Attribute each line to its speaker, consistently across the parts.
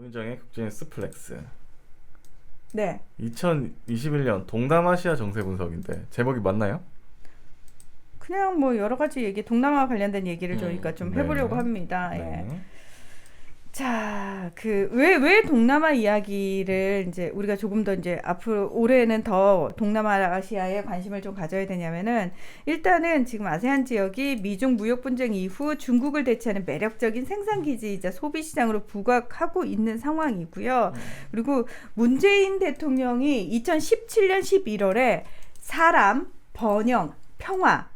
Speaker 1: 김은정의 국제뉴스 플렉스.
Speaker 2: 네.
Speaker 1: 2021년 동남아시아 정세 분석인데 제목이 맞나요?
Speaker 2: 그냥 뭐 여러 가지 얘기, 동남아 관련된 얘기를 저희가 좀 해보려고 합니다.
Speaker 1: 네.
Speaker 2: 예. 자, 왜 동남아 이야기를 이제 우리가 조금 더 이제 앞으로 올해는 더 동남아시아에 관심을 좀 가져야 되냐면은, 일단은 지금 아세안 지역이 미중 무역 분쟁 이후 중국을 대체하는 매력적인 생산 기지이자 소비 시장으로 부각하고 있는 상황이고요. 그리고 문재인 대통령이 2017년 11월에 사람, 번영, 평화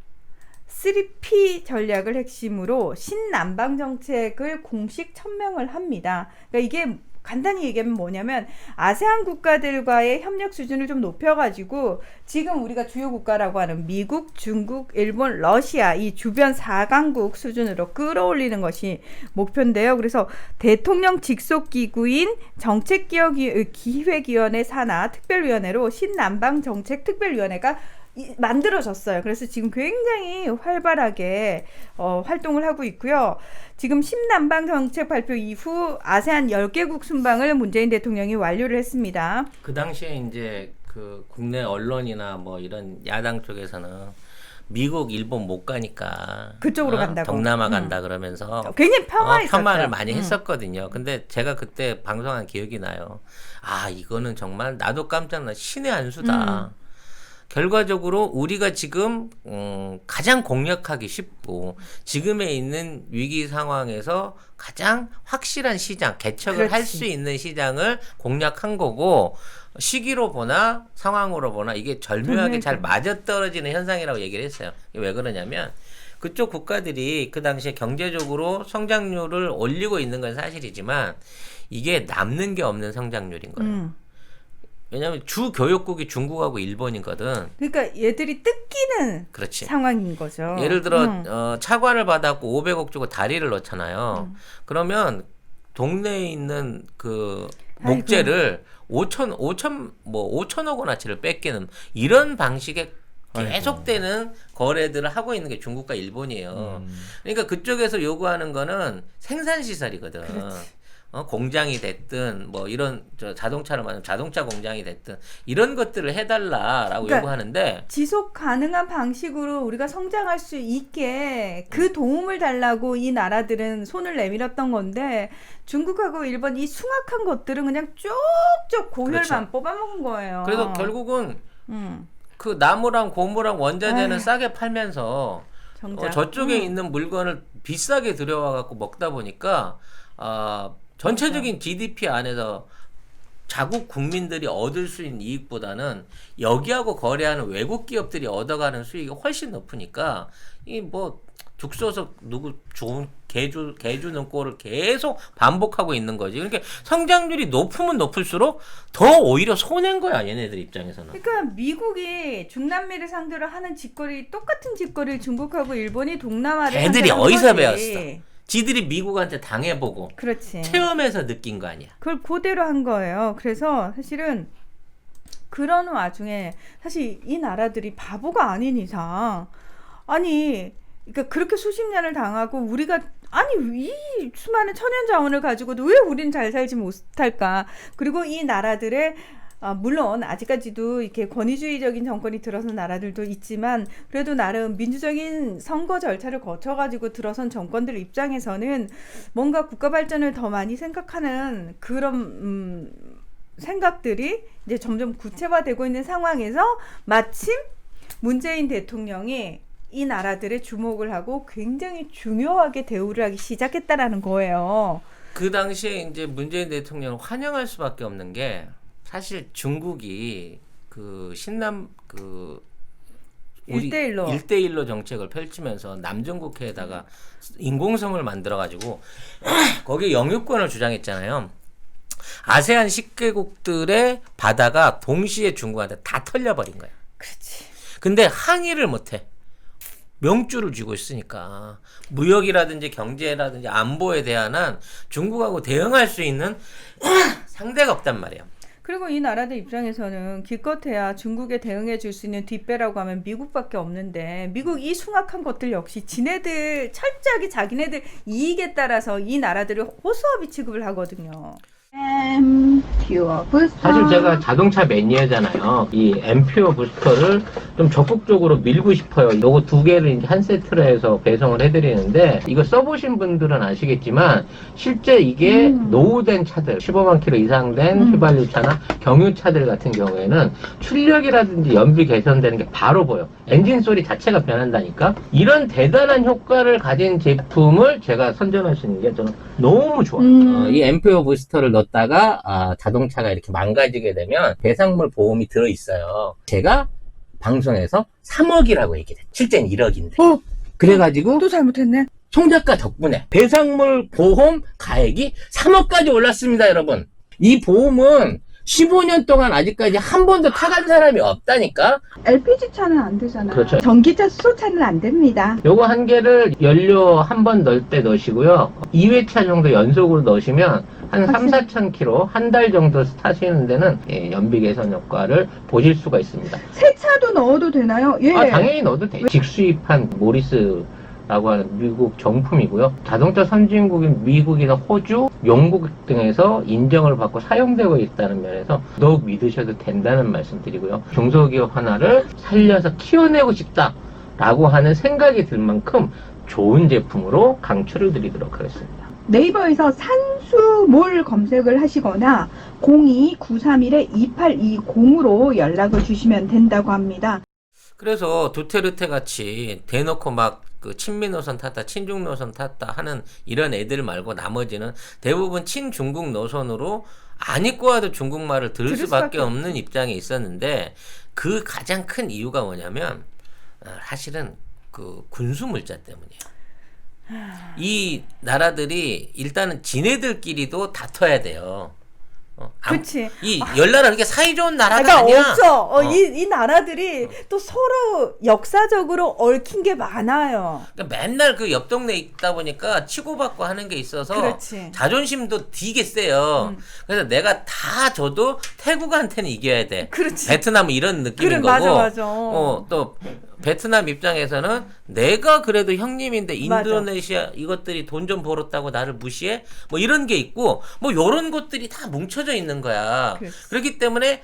Speaker 2: 3P 전략을 핵심으로 신남방 정책을 공식 천명을 합니다. 그러니까 이게 간단히 얘기하면 뭐냐면, 아세안 국가들과의 협력 수준을 좀 높여가지고 지금 우리가 주요 국가라고 하는 미국, 중국, 일본, 러시아 이 주변 4강국 수준으로 끌어올리는 것이 목표인데요. 그래서 대통령 직속 기구인 정책기획위원회 산하 특별위원회로 신남방 정책 특별위원회가 만들어졌어요. 그래서 지금 굉장히 활발하게 활동을 하고 있고요. 지금 신남방 정책 발표 이후 아세안 10개국 순방을 문재인 대통령이 완료를 했습니다.
Speaker 3: 그 당시에 이제 그 국내 언론이나 뭐 이런 야당 쪽에서는 미국, 일본 못 가니까
Speaker 2: 그쪽으로 간다고.
Speaker 3: 동남아 간다 그러면서
Speaker 2: 굉장히 폄하했었죠.
Speaker 3: 폄하를 많이 했었거든요. 근데 제가 그때 방송한 기억이 나요. 아, 이거는 정말 나도 깜짝 놀라, 신의 한 수다. 결과적으로 우리가 지금 가장 공략하기 쉽고 지금에 있는 위기 상황에서 가장 확실한 시장, 개척을 할 수 있는 시장을 공략한 거고, 시기로 보나 상황으로 보나 이게 절묘하게 잘 맞아떨어지는 현상이라고 얘기를 했어요. 왜 그러냐면 그쪽 국가들이 그 당시에 경제적으로 성장률을 올리고 있는 건 사실이지만 이게 남는 게 없는 성장률인 거예요. 왜냐하면 주 교역국이 중국하고 일본이거든.
Speaker 2: 그러니까 얘들이 뜯기는
Speaker 3: 그렇지.
Speaker 2: 상황인 거죠.
Speaker 3: 예를 들어 차관을 받았고 500억 주고 다리를 넣잖아요. 그러면 동네에 있는 그 목재를 5천억 원어치를 뺏기는 이런 방식의 계속되는 거래들을 하고 있는 게 중국과 일본이에요. 그러니까 그쪽에서 요구하는 거는 생산시설이거든. 공장이 됐든 뭐 이런 자동차를 만든 자동차 공장이 됐든 이런 것들을 해달라라고 그러니까 요구하는데,
Speaker 2: 지속 가능한 방식으로 우리가 성장할 수 있게 그 도움을 달라고 이 나라들은 손을 내밀었던 건데, 중국하고 일본 이 숭악한 것들은 그냥 쪽쪽 고혈만
Speaker 3: 그렇죠.
Speaker 2: 뽑아먹은 거예요.
Speaker 3: 그래서 결국은 그 나무랑 고무랑 원자재는 싸게 팔면서 저쪽에 있는 물건을 비싸게 들여와 갖고 먹다 보니까 전체적인 GDP 안에서 자국 국민들이 얻을 수 있는 이익보다는 여기하고 거래하는 외국 기업들이 얻어가는 수익이 훨씬 높으니까 이 뭐 죽서서 누구 좋은 개 주는 꼴을 계속 반복하고 있는 거지. 그러니까 성장률이 높으면 높을수록 더 오히려 손해인 거야, 얘네들 입장에서는.
Speaker 2: 그러니까 미국이 중남미를 상대로 하는 짓거리, 똑같은 짓거리를 중국하고 일본이 동남아를
Speaker 3: 애들이
Speaker 2: 상대로
Speaker 3: 어디서
Speaker 2: 한
Speaker 3: 배웠어?
Speaker 2: 거지.
Speaker 3: 지들이 미국한테 당해보고
Speaker 2: 그렇지.
Speaker 3: 체험해서 느낀 거 아니야.
Speaker 2: 그걸 그대로 한 거예요. 그래서 사실은 그런 와중에 사실 이 나라들이 바보가 아닌 이상, 아니 그러니까 그렇게 수십 년을 당하고 우리가, 아니 이 수많은 천연 자원을 가지고도 왜 우리는 잘 살지 못할까? 그리고 이 나라들의 물론 아직까지도 이렇게 권위주의적인 정권이 들어선 나라들도 있지만, 그래도 나름 민주적인 선거 절차를 거쳐가지고 들어선 정권들 입장에서는 뭔가 국가 발전을 더 많이 생각하는 그런 생각들이 이제 점점 구체화되고 있는 상황에서 마침 문재인 대통령이 이 나라들의 주목을 하고 굉장히 중요하게 대우를 하기 시작했다라는 거예요.
Speaker 3: 그 당시에 이제 문재인 대통령을 환영할 수밖에 없는 게, 사실 중국이 그 신남 그 1대1로 정책을 펼치면서 남중국해에다가 인공섬을 만들어가지고 거기에 영유권을 주장했잖아요. 아세안 10개국들의 바다가 동시에 중국한테 다 털려버린 거야.
Speaker 2: 그렇지.
Speaker 3: 근데 항의를 못해. 명주를 쥐고 있으니까 무역이라든지 경제라든지 안보에 대한 중국하고 대응할 수 있는 상대가 없단 말이에요.
Speaker 2: 그리고 이 나라들 입장에서는 기껏해야 중국에 대응해 줄 수 있는 뒷배라고 하면 미국밖에 없는데, 미국 이 숭악한 것들 역시 지네들 철저하게 자기네들 이익에 따라서 이 나라들을 호수아비 취급을 하거든요. 앰퓨어 부스터.
Speaker 3: 사실 제가 자동차 매니아잖아요. 이 앰피어 부스터를 좀 적극적으로 밀고 싶어요. 요거 두 개를 이제 한 세트로 해서 배송을 해드리는데, 이거 써보신 분들은 아시겠지만 실제 이게 노후된 차들, 15만 킬로 이상 된 휘발유차나 경유차들 같은 경우에는 출력이라든지 연비 개선되는 게 바로 보여. 엔진 소리 자체가 변한다니까. 이런 대단한 효과를 가진 제품을 제가 선정할 수 있는 게 저는 너무 좋아요. 이 앰피어 부스터를 넣었다가 자동차가 이렇게 망가지게 되면 배상물 보험이 들어있어요. 제가 방송에서 3억이라고 얘기해. 실제는 1억인데. 그래가지고
Speaker 2: 또 잘못했네.
Speaker 3: 송 작가 덕분에 배상물 보험 가액이 3억까지 올랐습니다, 여러분. 이 보험은 15년 동안 아직까지 한 번도 타간 사람이 없다니까.
Speaker 2: LPG 차는 안 되잖아요.
Speaker 3: 그렇죠.
Speaker 2: 전기차, 수소차는 안 됩니다.
Speaker 3: 요거 한 개를 연료 한 번 넣을 때 넣으시고요. 2회차 정도 연속으로 넣으시면 한 3, 4천 킬로 한 달 정도 타시는 데는 연비 개선 효과를 보실 수가 있습니다.
Speaker 2: 새 차도 넣어도 되나요? 예.
Speaker 3: 당연히 넣어도 돼. 직수입한 모리스라고 하는 미국 정품이고요. 자동차 선진국인 미국이나 호주, 영국 등에서 인정을 받고 사용되고 있다는 면에서 더욱 믿으셔도 된다는 말씀드리고요. 중소기업 하나를 살려서 키워내고 싶다라고 하는 생각이 들 만큼 좋은 제품으로 강추를 드리도록 하겠습니다.
Speaker 2: 네이버에서 산수몰 검색을 하시거나 02-931-2820으로 연락을 주시면 된다고 합니다.
Speaker 3: 그래서 두테르테 같이 대놓고 막 그 친미 노선 탔다, 친중 노선 탔다 하는 이런 애들 말고 나머지는 대부분 친중국 노선으로 안 입고 와도 중국말을 들을 수밖에 없는 입장에 있었는데, 그 가장 큰 이유가 뭐냐면 사실은 그 군수 물자 때문이에요. 이 나라들이 일단은 지네들끼리도 다퉈야 돼요.
Speaker 2: 그렇지.
Speaker 3: 이 열나라 그렇게 사이좋은 나라가 아니야.
Speaker 2: 없어. 이 나라들이 또 서로 역사적으로 얽힌 게 많아요.
Speaker 3: 그러니까 맨날 그 옆 동네에 있다 보니까 치고받고 하는 게 있어서
Speaker 2: 그렇지.
Speaker 3: 자존심도 되게 세요. 그래서 내가 다 져도 태국한테는 이겨야 돼.
Speaker 2: 그렇지.
Speaker 3: 베트남은 이런 느낌인 거고.
Speaker 2: 맞아.
Speaker 3: 또 베트남 입장에서는 내가 그래도 형님인데 인도네시아 이것들이 돈 좀 벌었다고 나를 무시해? 뭐 이런 게 있고, 뭐 요런 것들이 다 뭉쳐져 있는 거야. 그렇기 때문에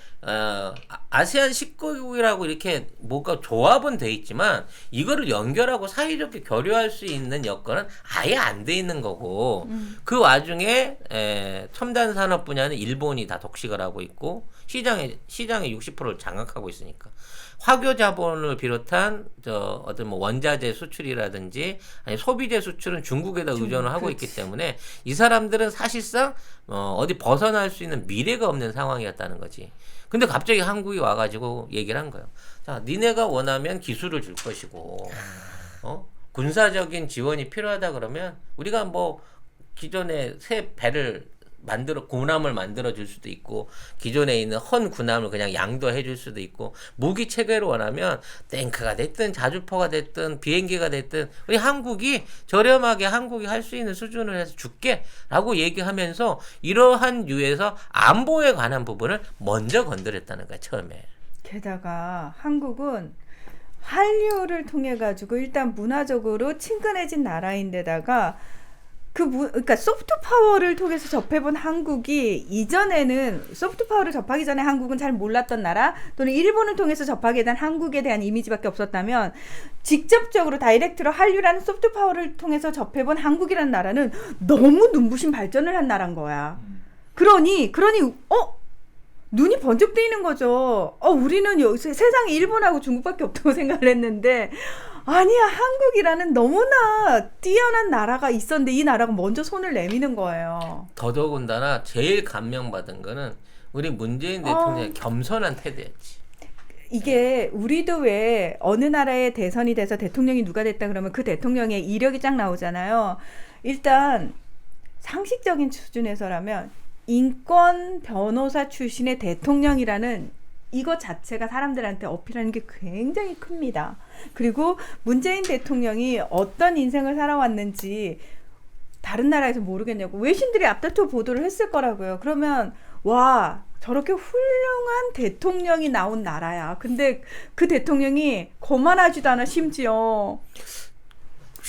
Speaker 3: 아세안 19개국이라고 이렇게 뭔가 조합은 돼 있지만 이거를 연결하고 사이좋게 교류할 수 있는 여건은 아예 안 돼 있는 거고, 그 와중에 첨단 산업 분야는 일본이 다 독식을 하고 있고 시장의 60%를 장악하고 있으니까 화교 자본을 비롯한 어떤 뭐 원자재 수출이라든지 아니 소비재 수출은 중국에다 의존을 하고 있기 때문에 이 사람들은 사실상 어디 벗어날 수 있는 미래가 없는 상황이었다는 거지. 근데 갑자기 한국이 와가지고 얘기를 한 거예요. 자, 니네가 원하면 기술을 줄 것이고, 군사적인 지원이 필요하다 그러면 우리가 뭐 기존에 새 배를 군함을 만들어 줄 수도 있고, 기존에 있는 헌 군함을 그냥 양도해 줄 수도 있고, 무기 체계를 원하면 탱크가 됐든 자주포가 됐든 비행기가 됐든 우리 한국이 저렴하게 한국이 할 수 있는 수준을 해서 줄게 라고 얘기하면서 이러한 유에서 안보에 관한 부분을 먼저 건드렸다는 거야, 처음에.
Speaker 2: 게다가 한국은 한류를 통해 가지고 일단 문화적으로 친근해진 나라인데다가 그러니까 소프트 파워를 통해서 접해본 한국이, 이전에는 소프트 파워를 접하기 전에 한국은 잘 몰랐던 나라, 또는 일본을 통해서 접하게 된 한국에 대한 이미지밖에 없었다면, 직접적으로 다이렉트로 한류라는 소프트 파워를 통해서 접해본 한국이라는 나라는 너무 눈부신 발전을 한 나라인 거야. 그러니 눈이 번쩍 뜨이는 거죠. 우리는 여기서 세상에 일본하고 중국밖에 없다고 생각을 했는데, 아니야, 한국이라는 너무나 뛰어난 나라가 있었는데 이 나라가 먼저 손을 내미는 거예요.
Speaker 3: 더더군다나 제일 감명받은 거는 우리 문재인 대통령의 겸손한 태도였지.
Speaker 2: 이게 우리도 왜 어느 나라의 대선이 돼서 대통령이 누가 됐다 그러면 그 대통령의 이력이 쫙 나오잖아요. 일단 상식적인 수준에서라면 인권 변호사 출신의 대통령이라는 이거 자체가 사람들한테 어필하는 게 굉장히 큽니다. 그리고 문재인 대통령이 어떤 인생을 살아왔는지 다른 나라에서 모르겠냐고 외신들이 앞다투어 보도를 했을 거라고요. 그러면 와, 저렇게 훌륭한 대통령이 나온 나라야. 근데 그 대통령이 거만하지도 않아. 심지어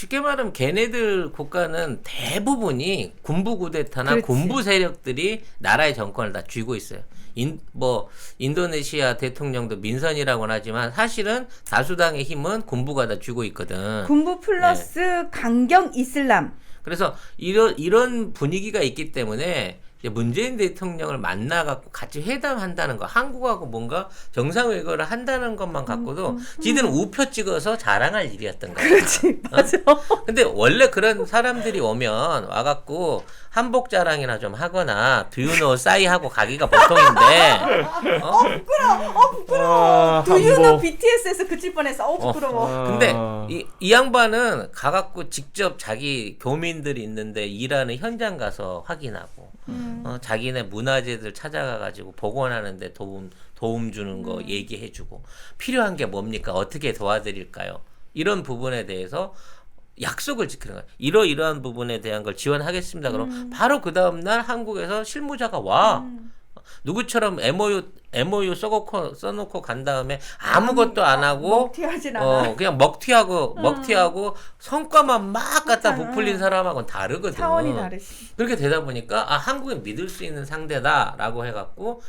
Speaker 3: 쉽게 말하면 걔네들 국가는 대부분이 군부 쿠데타나
Speaker 2: 그렇지.
Speaker 3: 군부 세력들이 나라의 정권을 다 쥐고 있어요. 인도네시아 대통령도 민선이라고는 하지만 사실은 다수당의 힘은 군부가 다 쥐고 있거든.
Speaker 2: 군부 플러스 강경 이슬람.
Speaker 3: 그래서 이런 분위기가 있기 때문에 이제 문재인 대통령을 만나갖고 같이 회담한다는 거, 한국하고 뭔가 정상회담을 한다는 것만 갖고도 지들은 우표 찍어서 자랑할 일이었던 거야.
Speaker 2: 그렇지, 맞아.
Speaker 3: 근데 원래 그런 사람들이 오면 와갖고 한복 자랑이나 좀 하거나 두유노 싸이 하고 가기가 보통인데,
Speaker 2: 부끄러워. 두유노 BTS에서 그칠 뻔했어. 부끄러워.
Speaker 3: 근데 이 양반은 가갖고 직접 자기 교민들이 있는데 일하는 현장 가서 확인하고, 자기네 문화재들 찾아가가지고 복원하는데 도움 주는 거 얘기해주고, 필요한 게 뭡니까? 어떻게 도와드릴까요? 이런 부분에 대해서 약속을 지키는 거야. 이러이러한 부분에 대한 걸 지원하겠습니다. 그럼 바로 그 다음날 한국에서 실무자가 와. 누구처럼 MOU 써놓고 간 다음에 아무것도 안 하고
Speaker 2: 먹튀하진 않아.
Speaker 3: 그냥 먹튀하고 성과만 막 갖다 부풀린 사람하고는 다르거든.
Speaker 2: 차원이 다르시.
Speaker 3: 그렇게 되다 보니까 한국은 믿을 수 있는 상대다라고 해갖고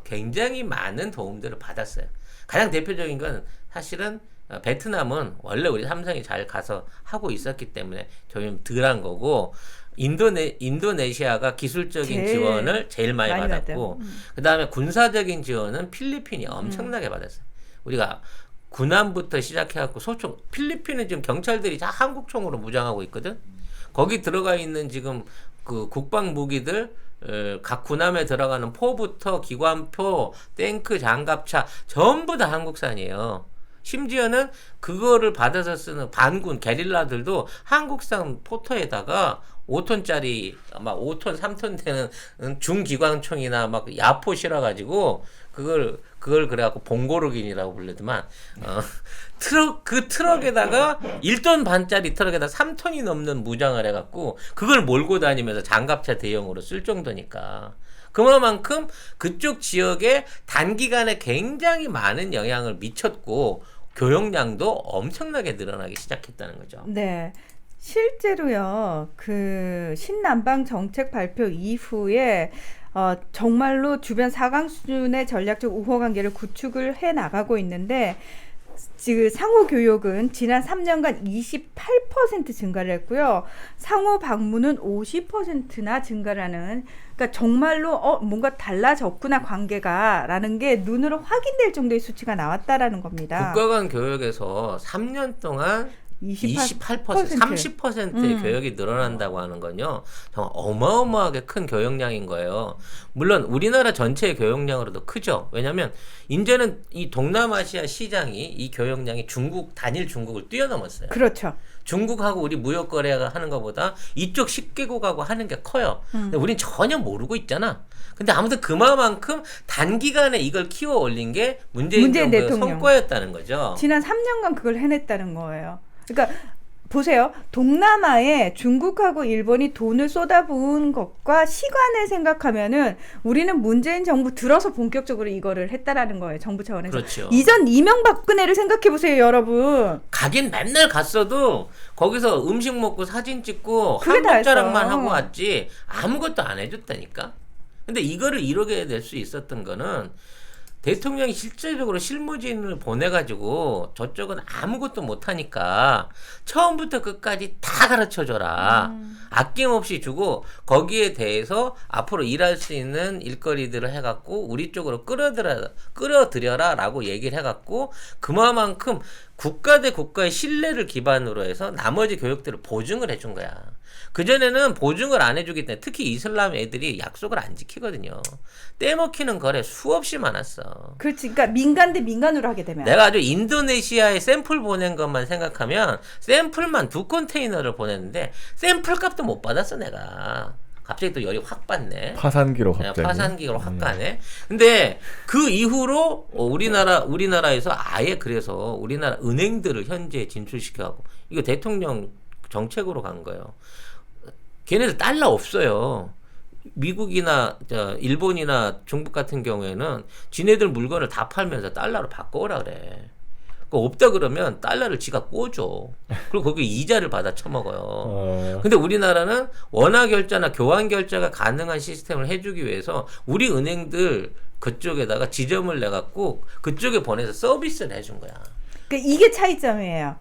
Speaker 3: 굉장히 많은 도움들을 받았어요. 가장 대표적인 건 사실은 베트남은 원래 우리 삼성이 잘 가서 하고 있었기 때문에 좀 덜한 거고, 인도네시아가 기술적인 지원을 제일 많이 받았고, 그 다음에 군사적인 지원은 필리핀이 엄청나게 받았어요. 우리가 군함부터 시작해갖고 소총, 필리핀은 지금 경찰들이 다 한국총으로 무장하고 있거든. 거기 들어가 있는 지금 그 국방 무기들, 각 군함에 들어가는 포부터 기관포, 탱크, 장갑차 전부 다 한국산이에요. 심지어는 그거를 받아서 쓰는 반군 게릴라들도 한국산 포터에다가 5톤짜리 막 5톤 3톤 되는 중기관총이나 막 야포 실어가지고 그걸 그래갖고 봉고르긴이라고 부르더만, 그 트럭에다가 1톤 반짜리 트럭에다 3톤이 넘는 무장을 해갖고 그걸 몰고 다니면서 장갑차 대용으로 쓸 정도니까. 그만큼 그쪽 지역에 단기간에 굉장히 많은 영향을 미쳤고 교역량도 엄청나게 늘어나기 시작했다는 거죠.
Speaker 2: 네. 실제로요, 그 신남방 정책 발표 이후에 정말로 주변 4강 수준의 전략적 우호 관계를 구축을 해 나가고 있는데, 지금 상호 교역은 지난 3년간 28% 증가를 했고요. 상호 방문은 50%나 증가라는, 그러니까 정말로 뭔가 달라졌구나 관계가라는 게 눈으로 확인될 정도의 수치가 나왔다라는 겁니다.
Speaker 3: 국가 간 교역에서 3년 동안 28%, 30%의 교역이 늘어난다고 하는 건요, 정말 어마어마하게 큰 교역량인 거예요. 물론 우리나라 전체의 교역량으로도 크죠. 왜냐하면 이제는 이 동남아시아 시장이 이 교역량이 단일 중국을 뛰어넘었어요.
Speaker 2: 그렇죠.
Speaker 3: 중국하고 우리 무역 거래가 하는 것보다 이쪽 10개국하고 하는 게 커요. 근데 우린 전혀 모르고 있잖아. 근데 아무튼 그만큼 단기간에 이걸 키워 올린 게 문재인 정부의
Speaker 2: 대통령
Speaker 3: 성과였다는 거죠.
Speaker 2: 지난 3년간 그걸 해냈다는 거예요. 그러니까 보세요. 동남아에 중국하고 일본이 돈을 쏟아부은 것과 시간을 생각하면은 우리는 문재인 정부 들어서 본격적으로 이거를 했다라는 거예요. 정부 차원에서.
Speaker 3: 그렇죠.
Speaker 2: 이전 이명박근혜를 생각해 보세요, 여러분.
Speaker 3: 가긴 맨날 갔어도 거기서 음식 먹고 사진 찍고
Speaker 2: 그게 다
Speaker 3: 한복 자랑만
Speaker 2: 했어.
Speaker 3: 하고 왔지 아무것도 안 해줬다니까. 근데 이거를 이루게 될 수 있었던 거는 대통령이 실질적으로 실무진을 보내가지고 저쪽은 아무것도 못하니까 처음부터 끝까지 다 가르쳐줘라. 아낌없이 주고 거기에 대해서 앞으로 일할 수 있는 일거리들을 해갖고 우리 쪽으로 끌어들여라 라고 얘기를 해갖고 그만큼 국가 대 국가의 신뢰를 기반으로 해서 나머지 교육들을 보증을 해준 거야. 그전에는 보증을 안 해주기 때문에 특히 이슬람 애들이 약속을 안 지키거든요. 떼먹히는 거래 수없이 많았어.
Speaker 2: 그렇지. 그러니까 민간 대 민간으로 하게 되면.
Speaker 3: 내가 아주 인도네시아에 샘플 보낸 것만 생각하면 샘플만 2컨테이너를 보냈는데 샘플 값도 못 받았어 내가. 갑자기 또 열이 확 받네.
Speaker 1: 파산기로 갑자기.
Speaker 3: 파산기로 확 가네. 근데 그 이후로 우리나라에서 아예 그래서 우리나라 은행들을 현재 진출시켜갖고 이거 대통령 정책으로 간 거예요. 걔네들 달러 없어요. 미국이나 일본이나 중국 같은 경우에는 지네들 물건을 다 팔면서 달러로 바꿔오라 그래. 그 없다 그러면 달러를 지가 꽂어. 그리고 거기 이자를 받아 처먹어요. 근데 우리나라는 원화 결제나 교환 결제가 가능한 시스템을 해주기 위해서 우리 은행들 그쪽에다가 지점을 내갖고 그쪽에 보내서 서비스를 해준 거야.
Speaker 2: 그러니까 이게 차이점이에요.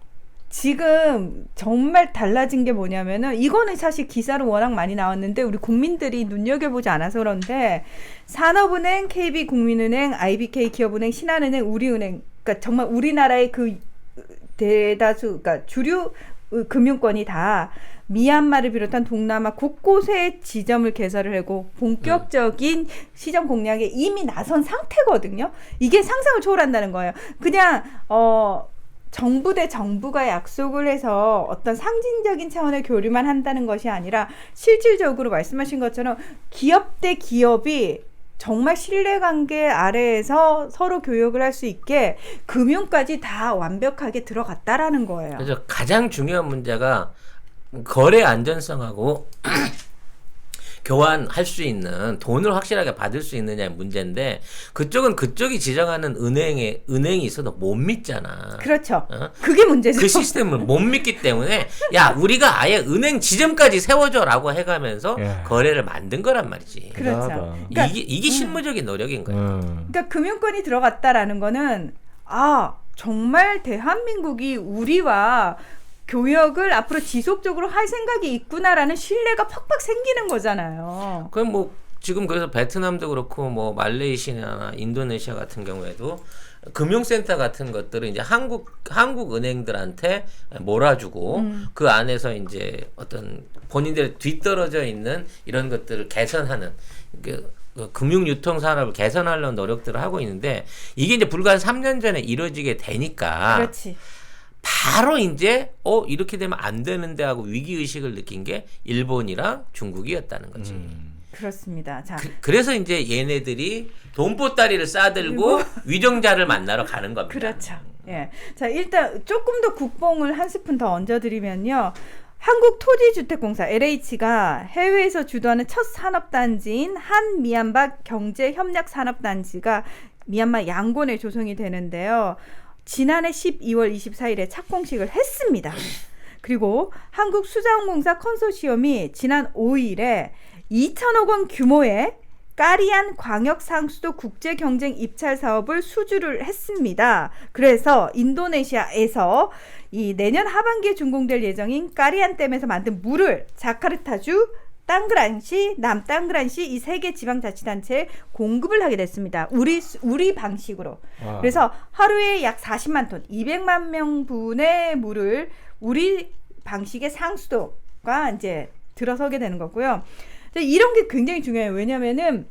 Speaker 2: 지금 정말 달라진 게 뭐냐면은 이거는 사실 기사로 워낙 많이 나왔는데 우리 국민들이 눈여겨보지 않아서 그런데 산업은행, KB국민은행, IBK 기업은행, 신한은행, 우리은행 그러니까 정말 우리나라의 그 대다수 그러니까 주류 금융권이 다 미얀마를 비롯한 동남아 곳곳에 지점을 개설을 하고 본격적인 시장 공략에 이미 나선 상태거든요. 이게 상상을 초월한다는 거예요. 그냥 정부 대 정부가 약속을 해서 어떤 상징적인 차원의 교류만 한다는 것이 아니라 실질적으로 말씀하신 것처럼 기업 대 기업이 정말 신뢰관계 아래에서 서로 교역을 할 수 있게 금융까지 다 완벽하게 들어갔다라는 거예요.
Speaker 3: 그래서 가장 중요한 문제가 거래 안전성하고 교환할 수 있는 돈을 확실하게 받을 수 있느냐의 문제인데 그쪽은 그쪽이 지정하는 은행이 있어도 못 믿잖아.
Speaker 2: 그렇죠.
Speaker 3: 어?
Speaker 2: 그게 문제죠.
Speaker 3: 그 시스템을 못 믿기 때문에 야 우리가 아예 은행 지점까지 세워줘라고 해가면서
Speaker 1: 예.
Speaker 3: 거래를 만든 거란 말이지.
Speaker 2: 그렇죠.
Speaker 1: 대단하다.
Speaker 2: 그러니까
Speaker 3: 이게 실무적인 노력인 거야.
Speaker 2: 그러니까 금융권이 들어갔다라는 거는 정말 대한민국이 우리와 교역을 앞으로 지속적으로 할 생각이 있구나라는 신뢰가 팍팍 생기는 거잖아요.
Speaker 3: 그럼 뭐 지금 그래서 베트남도 그렇고 뭐 말레이시아나 인도네시아 같은 경우에도 금융센터 같은 것들은 이제 한국 은행들한테 몰아주고 그 안에서 이제 어떤 본인들 뒤떨어져 있는 이런 것들을 개선하는 그 금융 유통 산업을 개선하려는 노력들을 하고 있는데 이게 이제 불과 한 3년 전에 이루어지게 되니까
Speaker 2: 그렇지.
Speaker 3: 바로 이제 이렇게 되면 안 되는데 하고 위기 의식을 느낀 게 일본이랑 중국이었다는 거지.
Speaker 2: 그렇습니다. 자,
Speaker 3: 그래서 이제 얘네들이 돈보따리를 싸들고 위정자를 만나러 가는 겁니다.
Speaker 2: 그렇죠. 예. 자, 일단 조금 더 국뽕을 한 스푼 더 얹어드리면요. 한국토지주택공사 LH가 해외에서 주도하는 첫 산업단지인 한미얀마 경제협력산업단지가 미얀마 양곤에 조성이 되는데요. 지난해 12월 24일에 착공식을 했습니다. 그리고 한국수자원공사 컨소시엄이 지난 5일에 2천억 원 규모의 까리안 광역상수도 국제경쟁 입찰 사업을 수주를 했습니다. 그래서 인도네시아에서 이 내년 하반기에 준공될 예정인 까리안댐에서 만든 물을 자카르타주, 땅그란시, 남땅그란시 이 세 개 지방자치단체에 공급을 하게 됐습니다. 우리 방식으로.
Speaker 1: 와.
Speaker 2: 그래서 하루에 약 40만 톤, 200만 명분의 물을 우리 방식의 상수도가 이제 들어서게 되는 거고요. 이런 게 굉장히 중요해요. 왜냐면은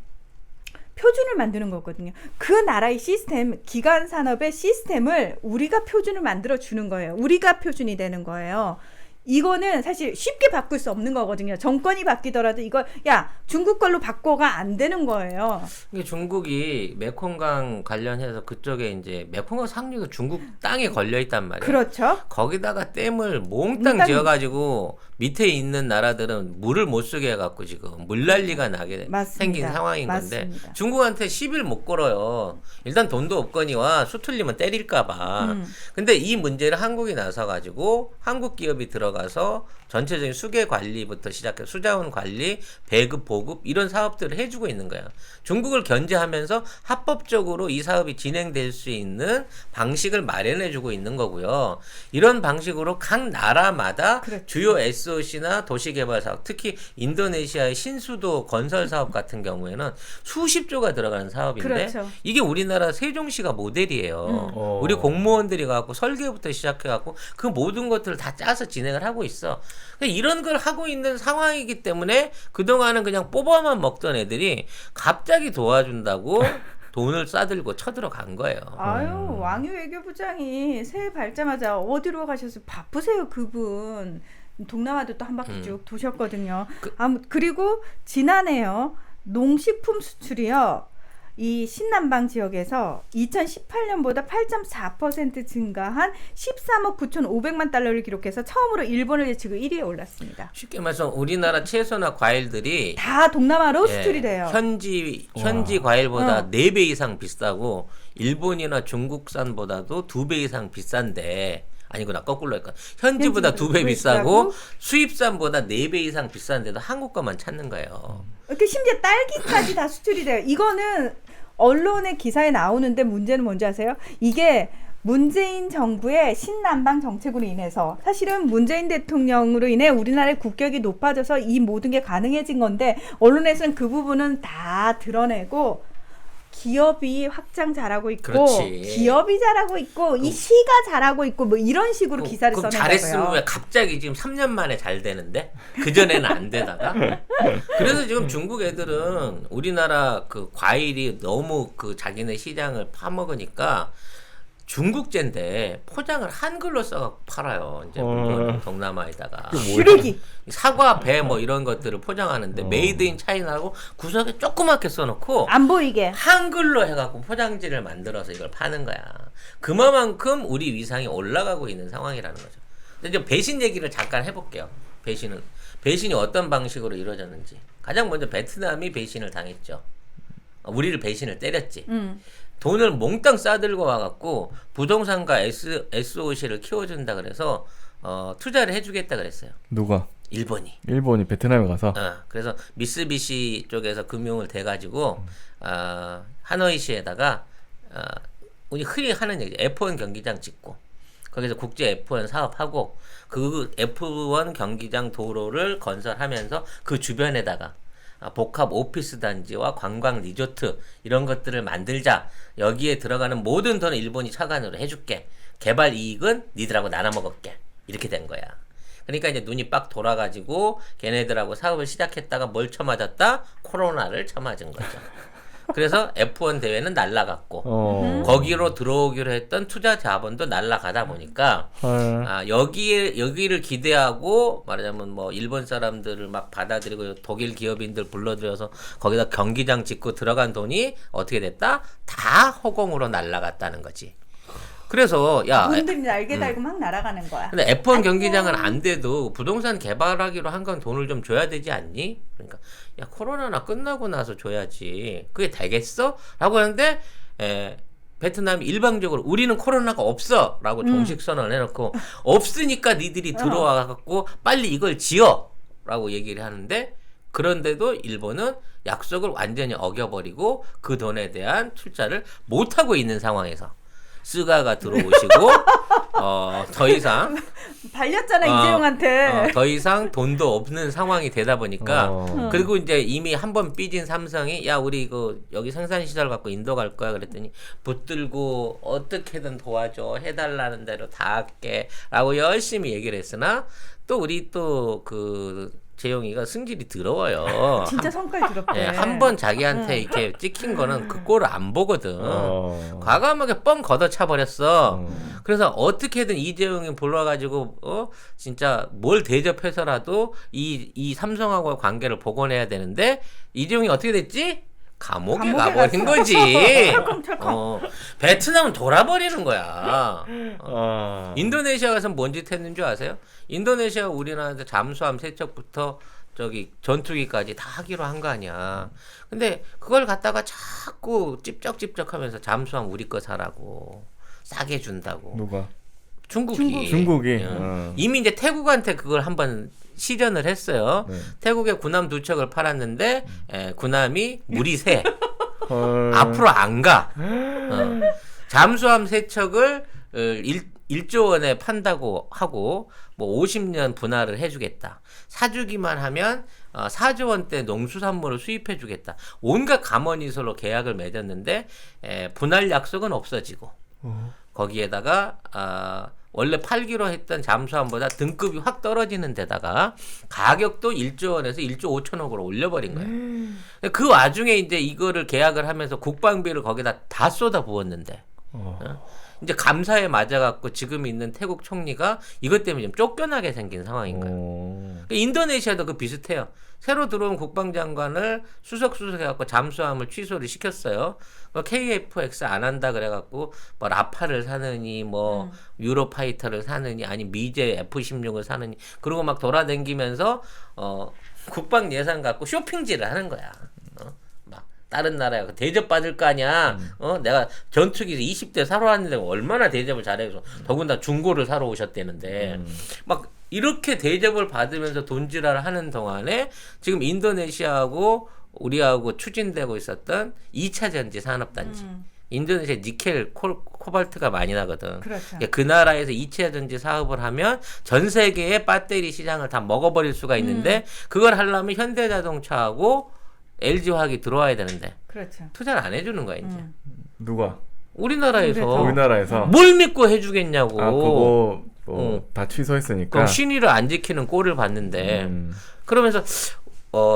Speaker 2: 표준을 만드는 거거든요. 그 나라의 시스템, 기간 산업의 시스템을 우리가 표준을 만들어 주는 거예요. 우리가 표준이 되는 거예요. 이거는 사실 쉽게 바꿀 수 없는 거거든요. 정권이 바뀌더라도 이걸 중국 걸로 바꿔가 안 되는 거예요.
Speaker 3: 이게 중국이 메콩강 관련해서 그쪽에 이제 메콩강 상류가 중국 땅에 걸려 있단 말이에요.
Speaker 2: 그렇죠.
Speaker 3: 거기다가 댐을 몽땅 지어가지고 밑에 있는 나라들은 물을 못 쓰게 해갖고 지금 물난리가 나게
Speaker 2: 맞습니다.
Speaker 3: 생긴 상황인 건데
Speaker 2: 맞습니다.
Speaker 3: 중국한테 시비를 못 걸어요. 일단 돈도 없거니와 수틀리면 때릴까봐. 근데 이 문제를 한국이 나서가지고 한국 기업이 들어가서 전체적인 수계 관리부터 시작해 수자원 관리, 배급, 보급 이런 사업들을 해주고 있는 거야. 중국을 견제하면서 합법적으로 이 사업이 진행될 수 있는 방식을 마련해주고 있는 거고요. 이런 방식으로 각 나라마다
Speaker 2: 그렇죠.
Speaker 3: 주요 SOC나 도시개발 사업, 특히 인도네시아의 신수도 건설 사업 같은 경우에는 수십조가 들어가는 사업인데
Speaker 2: 그렇죠.
Speaker 3: 이게 우리나라 세종시가 모델이에요. 우리 공무원들이 갖고 설계부터 시작해갖고 그 모든 것들을 다 짜서 진행을 하고 있어. 이런 걸 하고 있는 상황이기 때문에 그동안은 그냥 뽑아만 먹던 애들이 갑자기 도와준다고 돈을 싸들고 쳐들어간 거예요.
Speaker 2: 아유, 왕유 외교부장이 새해 밝자마자 어디로 가셔서 바쁘세요, 그분. 동남아도 또 한 바퀴 쭉 도셨거든요. 그리고 지난해요. 농식품 수출이요. 이 신남방 지역에서 2018년보다 8.4% 증가한 13억 9,500만 달러를 기록해서 처음으로 일본을 제치고 1위에 올랐습니다.
Speaker 3: 쉽게 말해서 우리나라 채소나 과일들이
Speaker 2: 다 동남아로
Speaker 3: 예,
Speaker 2: 수출이 돼요.
Speaker 3: 현지 과일보다 4배 이상 비싸고 일본이나 중국산보다도 2배 이상 비싼데 아니구나 거꾸로 할까 현지보다 2배 비싸고 수입산보다 4배 이상 비싼데도 한국 거만 찾는 거예요.
Speaker 2: 이렇게 심지어 딸기까지 다 수출이 돼요. 이거는 언론의 기사에 나오는데 문제는 뭔지 아세요? 이게 문재인 정부의 신남방 정책으로 인해서 사실은 문재인 대통령으로 인해 우리나라의 국격이 높아져서 이 모든 게 가능해진 건데 언론에서는 그 부분은 다 드러내고 기업이 확장 잘하고 있고
Speaker 3: 그렇지.
Speaker 2: 기업이 잘하고 있고 이 시가 잘하고 있고 뭐 이런 식으로 기사를
Speaker 3: 그럼
Speaker 2: 써낸 거예요.
Speaker 3: 잘했으면 왜 갑자기 지금 3년 만에 잘 되는데 그전에는 안 되다가 그래서 지금 중국 애들은 우리나라 그 과일이 너무 그 자기네 시장을 파먹으니까 중국제인데 포장을 한글로 써갖고 팔아요. 이제 물건을 동남아에다가
Speaker 2: 쓰레기.
Speaker 3: 사과, 배 뭐 이런 것들을 포장하는데 메이드 인 차이나라고 구석에 조그맣게 써놓고
Speaker 2: 안 보이게.
Speaker 3: 한글로 해갖고 포장지를 만들어서 이걸 파는 거야. 그만큼 우리 위상이 올라가고 있는 상황이라는 거죠. 근데 이제 배신 얘기를 잠깐 해볼게요. 배신이 어떤 방식으로 이루어졌는지. 가장 먼저 베트남이 배신을 당했죠. 우리를 배신을 때렸지. 돈을 몽땅 싸들고 와갖고 부동산과 SOC를 키워준다 그래서 투자를 해주겠다 그랬어요.
Speaker 1: 누가?
Speaker 3: 일본이
Speaker 1: 베트남에 가서.
Speaker 3: 그래서 미쓰비시 쪽에서 금융을 대가지고 하노이시에다가 우리 흔히 하는 얘기 F1 경기장 짓고 거기서 국제 F1 사업하고 그 F1 경기장 도로를 건설하면서 그 주변에다가 복합 오피스 단지와 관광 리조트 이런 것들을 만들자. 여기에 들어가는 모든 돈은 일본이 차관으로 해줄게. 개발 이익은 니들하고 나눠 먹을게. 이렇게 된 거야. 그러니까 이제 눈이 빡 돌아가지고 걔네들하고 사업을 시작했다가 뭘 쳐맞았다? 코로나를 쳐맞은 거죠. 그래서 F1 대회는 날라갔고 거기로 들어오기로 했던 투자 자본도 날라가다 보니까 여기를 기대하고 말하자면 뭐 일본 사람들을 막 받아들이고 독일 기업인들 불러들여서 거기다 경기장 짓고 들어간 돈이 어떻게 됐다? 다 허공으로 날라갔다는 거지. 그래서
Speaker 2: 돈들이 날개 달고 막 날아가는 거야.
Speaker 3: 근데 F1 경기장은 안 돼도 부동산 개발하기로 한 건 돈을 좀 줘야 되지 않니? 그러니까 야 코로나나 끝나고 나서 줘야지. 그게 되겠어? 라고 하는데 베트남이 일방적으로 우리는 코로나가 없어 라고 정식 선언을 해놓고 없으니까 니들이 들어와 갖고 빨리 이걸 지어 라고 얘기를 하는데 그런데도 일본은 약속을 완전히 어겨버리고 그 돈에 대한 투자를 못하고 있는 상황에서 스가가 들어오시고 더 이상
Speaker 2: 발렸잖아 이재용한테.
Speaker 3: 더 이상 돈도 없는 상황이 되다 보니까 그리고 이제 이미 한번 삐진 삼성이 야 우리 이거 여기 생산 시설 갖고 인도 갈 거야 그랬더니 붙들고 어떻게든 도와줘 해달라는 대로 다 할게라고 열심히 얘기를 했으나 또 우리 또 그 재용이가 승질이 더러워요.
Speaker 2: 진짜 성깔 더럽대.
Speaker 3: 한번 자기한테 이렇게 찍힌 거는 그 꼴을 안 보거든. 과감하게 뻥 걷어차 버렸어. 그래서 어떻게든 이재용이 불러가지고 진짜 뭘 대접해서라도 이 삼성하고의 관계를 복원해야 되는데 이재용이 어떻게 됐지? 감옥에 가버린 거지.
Speaker 2: 철컹철컹.
Speaker 3: 베트남은 돌아버리는 거야. 인도네시아 가서 뭔 짓 했는 줄 아세요? 인도네시아 우리나라한테 잠수함 세척부터 저기 전투기까지 다 하기로 한 거 아니야. 근데 그걸 갖다가 자꾸 찝쩍찝쩍하면서 잠수함 우리 거 사라고 싸게 준다고.
Speaker 1: 누가?
Speaker 3: 중국이. 이미 이제 태국한테 그걸 한번 시전을 했어요. 태국에 군함 2척을 팔았는데 군함이 물이 새. 앞으로 안 가. 잠수함 3척을 1조 원에 판다고 하고 뭐 50년 분할을 해주겠다. 사주기만 하면 4조 원대 농수산물을 수입해주겠다. 온갖 감언이설로 계약을 맺었는데 분할 약속은 없어지고 거기에다가 원래 팔기로 했던 잠수함보다 등급이 확 떨어지는 데다가 가격도 1조 원에서 1조 5천억으로 올려버린 거예요. 그 와중에 이제 이거를 계약을 하면서 국방비를 거기다 다 쏟아 부었는데 이제 감사에 맞아갖고 지금 있는 태국 총리가 이것 때문에 좀 쫓겨나게 생긴 상황인 거예요. 그러니까 인도네시아도 그 비슷해요. 새로 들어온 국방장관을 수석 해갖고 잠수함을 취소를 시켰어요. KF-X 안 한다 그래갖고 뭐 라파를 사느니 뭐 유로파이터를 사느니 아니 미제 F-16을 사느니 그러고 막 돌아다니면서 국방 예산 갖고 쇼핑질을 하는 거야. 막 다른 나라에 대접 받을 거 아니야. 내가 전투기 20대 사러 왔는데 얼마나 대접을 잘해서 더군다나 중고를 사러 오셨대는데 막 이렇게 대접을 받으면서 돈지랄을 하는 동안에 지금 인도네시아하고 우리하고 추진되고 있었던 2차 전지 산업단지. 인도네시아 니켈, 코발트가 많이 나거든.
Speaker 2: 그렇죠.
Speaker 3: 그 나라에서 2차 전지 사업을 하면 전 세계의 배터리 시장을 다 먹어버릴 수가 있는데 그걸 하려면 현대자동차하고 LG화학이 들어와야 되는데
Speaker 2: 그렇죠.
Speaker 3: 투자를 안 해주는 거야 이제.
Speaker 1: 누가?
Speaker 3: 우리나라에서
Speaker 1: 우리나라에서
Speaker 3: 뭘 믿고 해주겠냐고.
Speaker 1: 그거 다 취소했으니까.
Speaker 3: 그럼 신의를 안 지키는 꼴을 봤는데 그러면서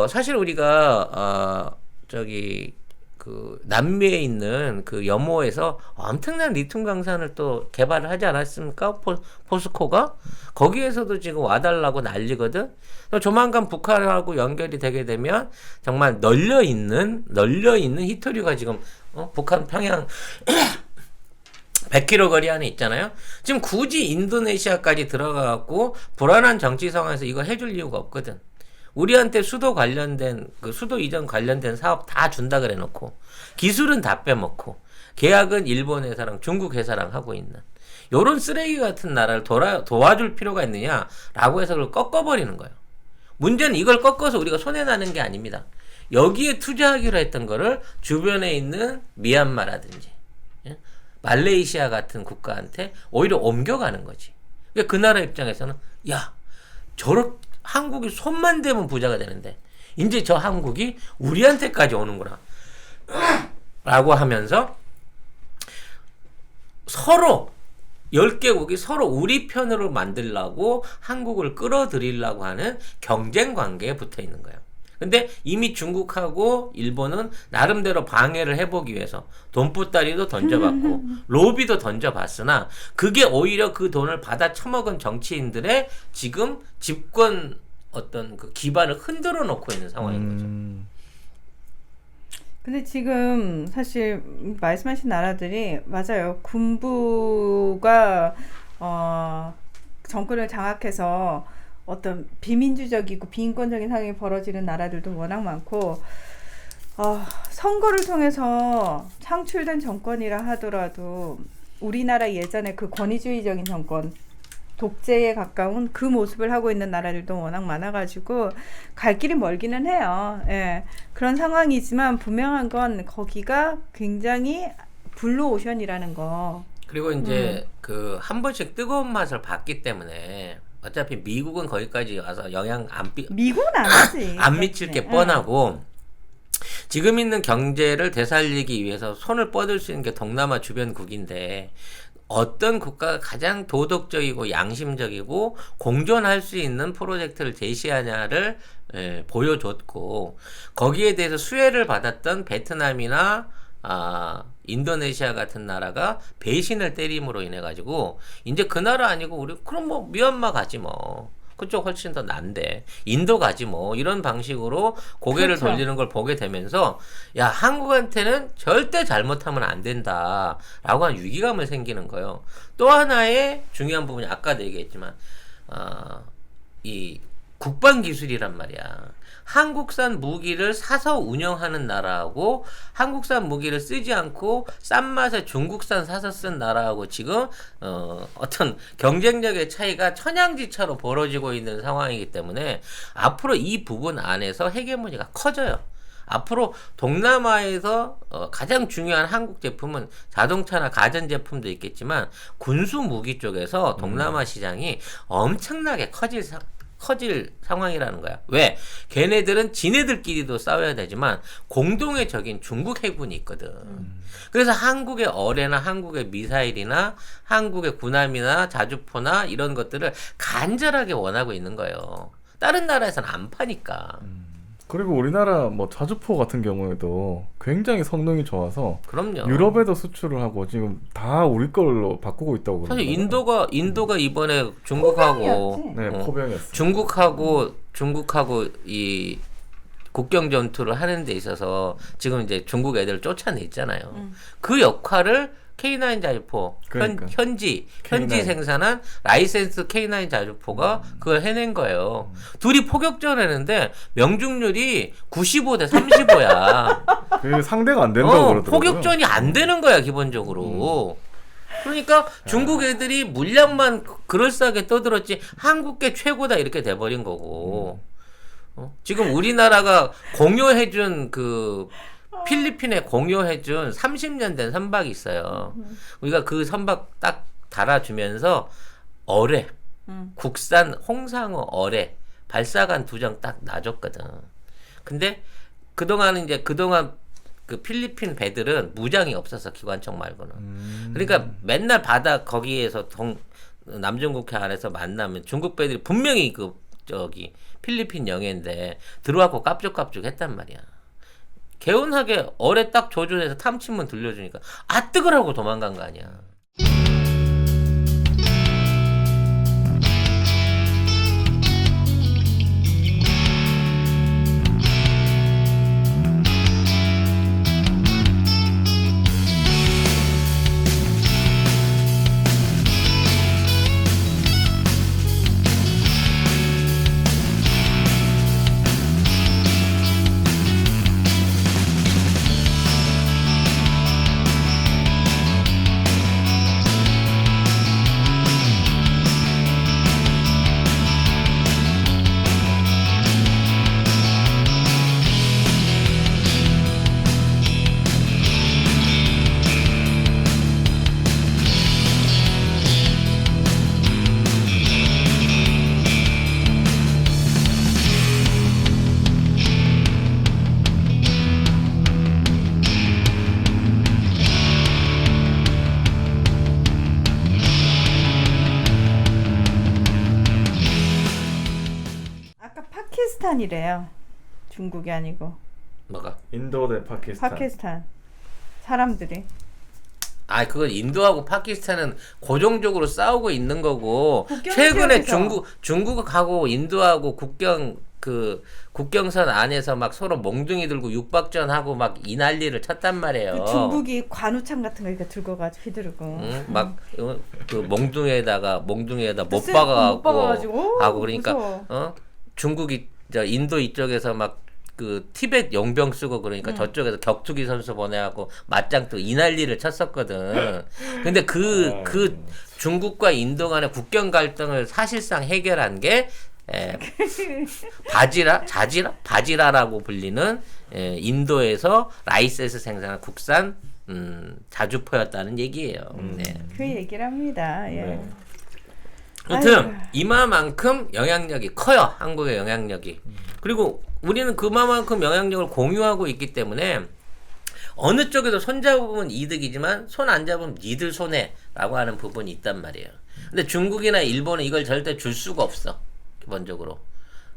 Speaker 3: 사실 우리가 저기 그 남미에 있는 그 염호에서 엄청난 리튬 강산을 또 개발을 하지 않았습니까? 포스코가 거기에서도 지금 와달라고 난리거든. 조만간 북한하고 연결이 되게 되면 정말 널려 있는 히토류가 지금 북한 평양 100km 거리 안에 있잖아요. 지금 굳이 인도네시아까지 들어가갖고 불안한 정치 상황에서 이거 해줄 이유가 없거든. 우리한테 수도 관련된 그 수도 이전 관련된 사업 다 준다 그래 놓고 기술은 다 빼먹고 계약은 일본 회사랑 중국 회사랑 하고 있는 요런 쓰레기 같은 나라를 도와줄 필요가 있느냐라고 해서 그걸 꺾어버리는 거예요. 문제는 이걸 꺾어서 우리가 손해나는 게 아닙니다. 여기에 투자하기로 했던 거를 주변에 있는 미얀마라든지 말레이시아 같은 국가한테 오히려 옮겨가는 거지. 그러니까 그 나라 입장에서는 야 한국이 손만 대면 부자가 되는데 이제 저 한국이 우리한테까지 오는구나 라고 하면서 서로 10개국이 서로 우리 편으로 만들려고 한국을 끌어들이려고 하는 경쟁 관계에 붙어 있는 거예요. 근데 이미 중국하고 일본은 나름대로 방해를 해보기 위해서 돈보따리도 던져봤고 로비도 던져봤으나 그게 오히려 그 돈을 받아 처먹은 정치인들의 지금 집권 어떤 그 기반을 흔들어 놓고 있는 상황인 거죠.
Speaker 2: 근데 지금 사실 말씀하신 나라들이 맞아요. 군부가 정권을 장악해서 어떤 비민주적이고 비인권적인 상황이 벌어지는 나라들도 워낙 많고 선거를 통해서 창출된 정권이라 하더라도 우리나라 예전에 그 권위주의적인 정권 독재에 가까운 그 모습을 하고 있는 나라들도 워낙 많아가지고 갈 길이 멀기는 해요. 예. 그런 상황이지만 분명한 건 거기가 굉장히 블루오션이라는 거.
Speaker 3: 그리고 이제 그 한 번씩 뜨거운 맛을 봤기 때문에 어차피 미국은 거기까지 와서 영향
Speaker 2: 미국은 안 하지.
Speaker 3: 안 미칠 게 뻔하고 지금 있는 경제를 되살리기 위해서 손을 뻗을 수 있는 게 동남아 주변국인데 어떤 국가가 가장 도덕적이고 양심적이고 공존할 수 있는 프로젝트를 제시하냐를 보여줬고 거기에 대해서 수혜를 받았던 베트남이나 인도네시아 같은 나라가 배신을 때림으로 인해 가지고 이제 그 나라 아니고 우리 그럼 뭐 미얀마 가지 뭐 그쪽 훨씬 더 난데 인도 가지 뭐 이런 방식으로 고개를
Speaker 2: 그렇죠.
Speaker 3: 돌리는 걸 보게 되면서 야 한국한테는 절대 잘못하면 안 된다라고 하는 위기감을 생기는 거예요. 또 하나의 중요한 부분이 아까도 얘기했지만 이 국방 기술이란 말이야. 한국산 무기를 사서 운영하는 나라하고 한국산 무기를 쓰지 않고 싼 맛에 중국산 사서 쓴 나라하고 지금 어떤 경쟁력의 차이가 천양지차로 벌어지고 있는 상황이기 때문에 앞으로 이 부분 안에서 헤게모니가 커져요. 앞으로 동남아에서 가장 중요한 한국 제품은 자동차나 가전제품도 있겠지만 군수 무기 쪽에서 동남아 시장이 엄청나게 커질 상황이라는 거야. 왜? 걔네들은 지네들끼리도 싸워야 되지만 공동의 적인 중국 해군이 있거든. 그래서 한국의 어뢰나 한국의 미사일이나 한국의 군함이나 자주포나 이런 것들을 간절하게 원하고 있는 거예요. 다른 나라에서는 안 파니까.
Speaker 1: 그리고 우리나라 뭐 자주포 같은 경우에도 굉장히 성능이 좋아서
Speaker 3: 그럼요.
Speaker 1: 유럽에도 수출을 하고 지금 다 우리 걸로 바꾸고 있다고
Speaker 3: 사실
Speaker 1: 그러더라고요.
Speaker 3: 인도가 이번에 중국하고
Speaker 2: 포병이었지.
Speaker 1: 네, 포병이었어요.
Speaker 3: 중국하고 이 국경 전투를 하는 데 있어서 지금 이제 중국 애들 쫓아냈잖아요. 그 역할을 K9 자주포
Speaker 1: 그러니까.
Speaker 3: 현지
Speaker 1: K9.
Speaker 3: 생산한 라이센스 K9 자주포가 그걸 해낸 거예요. 둘이 포격전 했는데 명중률이 95대 35야.
Speaker 1: 그 상대가 안 된다고 그러더라고요.
Speaker 3: 포격전이 안 되는 거야 기본적으로. 그러니까 중국 애들이 물량만 그럴싸하게 떠들었지 한국계 최고다 이렇게 돼버린 거고. 지금 우리나라가 공유해준 그 필리핀에 공유해준 30년 된 선박이 있어요. 우리가 그 선박 딱 달아주면서 어뢰, 국산 홍상어 어뢰 발사관 2정 딱 놔줬거든. 근데 그동안 그 필리핀 배들은 무장이 없었어 기관총 말고는. 그러니까 맨날 바다 거기에서 남중국해 안에서 만나면 중국 배들이 분명히 필리핀 영해인데 들어와고 깝죽깝죽 했단 말이야. 개운하게 어뢰 딱 조준해서 탐침문 들려주니까 아 뜨거라고 도망간 거 아니야.
Speaker 2: 아까 파키스탄이래요. 중국이 아니고
Speaker 3: 뭐가?
Speaker 1: 인도 대 파키스탄.
Speaker 2: 파키스탄 사람들이.
Speaker 3: 아, 그건 인도하고 파키스탄은 고정적으로 싸우고 있는 거고
Speaker 2: 국경
Speaker 3: 최근에
Speaker 2: 지역에서.
Speaker 3: 중국하고 인도하고 국경선 안에서 막 서로 몽둥이 들고 육박전하고 막 이 난리를 쳤단 말이에요.
Speaker 2: 그 중국이 관우창 같은 거 이렇게 들고 가지고 휘두르고.
Speaker 3: 응? 그 몽둥이에다 못
Speaker 2: 글쎄,
Speaker 3: 박아갖고
Speaker 2: 못 박아가지고.
Speaker 3: 하고 그러니까
Speaker 2: 무서워.
Speaker 3: 중국이 인도 이쪽에서 막 그 티벳 용병 쓰고 그러니까 저쪽에서 격투기 선수 보내갖고 맞짱 뜨고 이 난리를 쳤었거든. 근데 그 중국과 인도 간의 국경 갈등을 사실상 해결한 게 바지라라고 불리는 인도에서 라이센스 생산한 국산 자주포였다는 얘기예요. 네.
Speaker 2: 그 얘기를 합니다. 예.
Speaker 1: 네.
Speaker 3: 아무튼
Speaker 2: 아이고.
Speaker 3: 이마만큼 영향력이 커요. 한국의 영향력이. 그리고 우리는 그만큼 영향력을 공유하고 있기 때문에 어느 쪽에도 손 잡으면 이득이지만 손 안 잡으면 니들 손해라고 하는 부분이 있단 말이에요. 근데 중국이나 일본은 이걸 절대 줄 수가 없어. 기본적으로.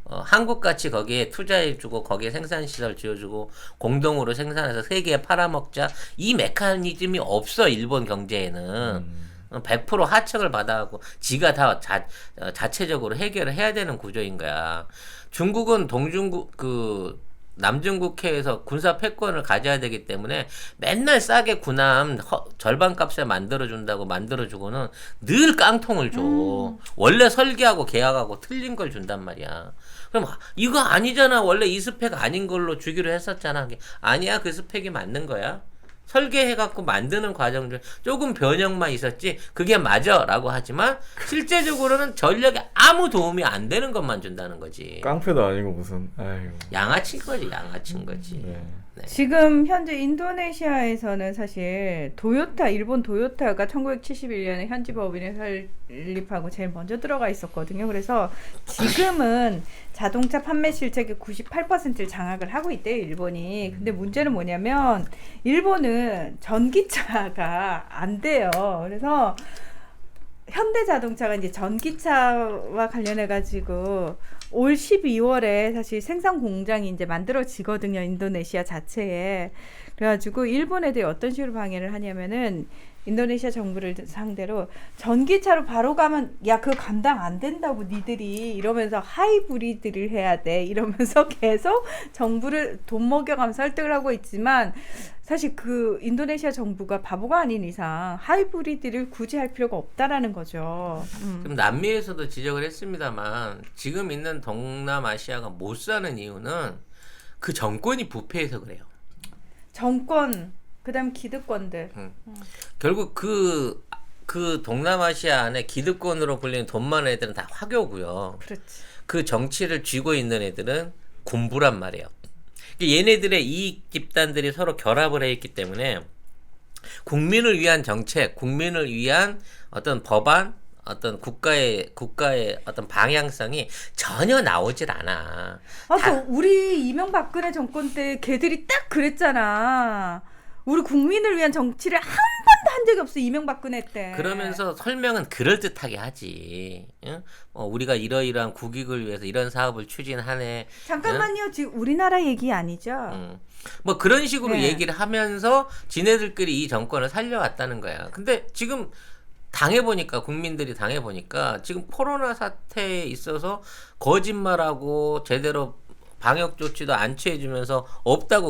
Speaker 3: 한국같이 거기에 투자해주고 거기에 생산시설 지어주고 공동으로 생산해서 세계에 팔아먹자 이 메커니즘이 없어. 일본 경제에는. 100% 하청을 받아갖고 지가 다 자체적으로 해결을 해야 되는 구조인 거야. 중국은 남중국해에서 군사 패권을 가져야 되기 때문에 맨날 싸게 군함 절반값에 만들어준다고 만들어주고는 늘 깡통을 줘. 원래 설계하고 계약하고 틀린 걸 준단 말이야. 그럼 이거 아니잖아. 원래 이 스펙 아닌 걸로 주기로 했었잖아. 아니야. 그 스펙이 맞는 거야. 설계해갖고 만드는 과정 중 조금 변형만 있었지 그게 맞아 라고 하지만 실제적으로는 전력에 아무 도움이 안 되는 것만 준다는 거지.
Speaker 1: 깡패도 아니고 무슨 아이고.
Speaker 3: 양아친 거지.
Speaker 1: 네.
Speaker 3: 네.
Speaker 2: 지금 현재 인도네시아에서는 사실 일본 도요타가 1971년에 현지 법인을 설립하고 제일 먼저 들어가 있었거든요. 그래서 지금은 자동차 판매 실적의 98%를 장악을 하고 있대요, 일본이. 근데 문제는 뭐냐면 일본은 전기차가 안 돼요. 그래서 현대자동차가 이제 전기차와 관련해 가지고 올 12월에 사실 생산 공장이 이제 만들어지거든요. 인도네시아 자체에. 그래가지고 일본 애들이 어떤 식으로 방해를 하냐면은 인도네시아 정부를 상대로 전기차로 바로 가면 야 그거 감당 안 된다고 니들이 이러면서 하이브리드를 해야 돼 이러면서 계속 정부를 돈 먹여가면서 설득을 하고 있지만 사실 그 인도네시아 정부가 바보가 아닌 이상 하이브리드를 굳이 할 필요가 없다라는 거죠.
Speaker 3: 그럼 남미에서도 지적을 했습니다만 지금 있는 동남아시아가 못 사는 이유는 그 정권이 부패해서 그래요.
Speaker 2: 정권 그다음 기득권들.
Speaker 3: 결국 그 동남아시아 안에 기득권으로 불리는 돈 많은 애들은 다 화교고요.
Speaker 2: 그렇지.
Speaker 3: 그 정치를 쥐고 있는 애들은 군부란 말이에요. 얘네들의 이익 집단들이 서로 결합을 해 있기 때문에 국민을 위한 정책, 국민을 위한 어떤 법안, 어떤 국가의 어떤 방향성이 전혀 나오질 않아.
Speaker 2: 그 우리 이명박근혜 정권 때 걔들이 딱 그랬잖아. 우리 국민을 위한 정치를 한 번도 한 적이 없어 이명박근혜 때.
Speaker 3: 그러면서 설명은 그럴듯하게 하지. 응? 우리가 이러이러한 국익을 위해서 이런 사업을 추진하네.
Speaker 2: 잠깐만요.
Speaker 3: 응?
Speaker 2: 지금 우리나라 얘기 아니죠?
Speaker 3: 뭐 그런 식으로
Speaker 2: 네.
Speaker 3: 얘기를 하면서 지네들끼리 이 정권을 살려왔다는 거야. 근데 지금 당해보니까 국민들이 당해보니까 지금 코로나 사태에 있어서 거짓말하고 제대로 방역 조치도 안 취해주면서 없다